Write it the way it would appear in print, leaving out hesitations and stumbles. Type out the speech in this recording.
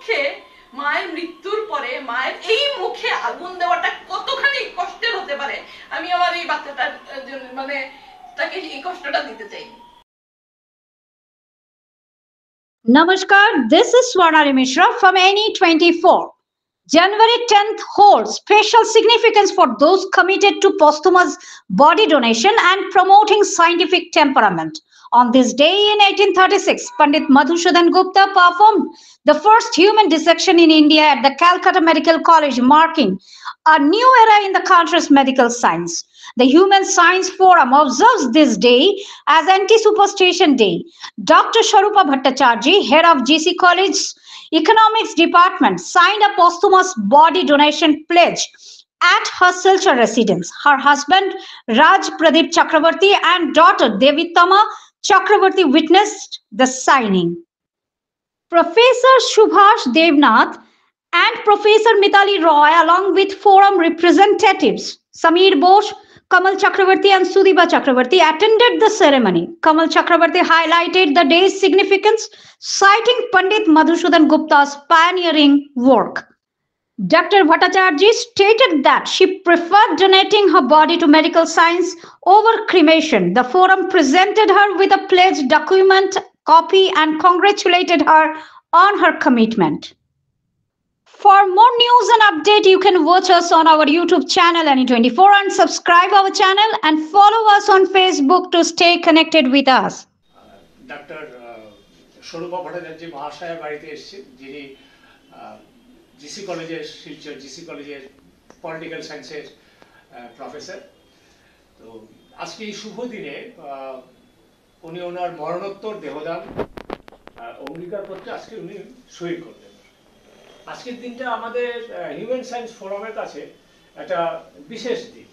পক্ষে মায়ের মৃত্যুর পরে মায়ের এই মুখে আগুন দেওয়াটা কতখানি কষ্টের হতে পারে আমি আমার এই বাচ্চাটার জন্য মানে তাকে এই কষ্টটা দিতে চাই। Namaskar, this is Swarnari Mishra from NE24. January 10th holds special significance for those committed to posthumous body donation and promoting scientific temperament. On this day in 1836, Pandit Madhusudan Gupta performed the first human dissection in India at the Calcutta Medical College, marking a new era in the country's medical science. The Human Science Forum observes this day as Anti-Superstition Day. Dr. Sharupa Bhattacharjee, head of GC College's Economics Department, signed a posthumous body donation pledge at her Silchar residence. Her husband, Raj Pradeep Chakravarti, and daughter, Devitama Chakravarti, witnessed the signing. Professor Subhash Devnath and Professor Mitali Roy, along with forum representatives Samir Bose, Kamal Chakravarti and Sudiba Chakravarti, attended the ceremony. Kamal Chakravarti highlighted the day's significance, citing Pandit Madhusudan Gupta's pioneering work. Dr. Bhattacharjee stated that she preferred donating her body to medical science over cremation. The forum presented her with a pledge document copy and congratulated her on her commitment. For more news and update, you can watch us on our YouTube channel NE24 and subscribe our channel and follow us on Facebook to stay connected with us. Dr. Sharupa Bhattacharjee মহাশয়ের বাড়িতে এসেছি, যিনি GC কলেজের Silchar GC কলেজের political সায়েন্সের professor. তো আজকে এই শুভ দিনে উনি ওনার মরণোত্তর দেহদান অঙ্গীকারপত্রে আজকে উনি সই করলেন। আজকের দিনটা আমাদের হিউম্যান সায়েন্স ফোরামের কাছে একটা বিশেষ দিন।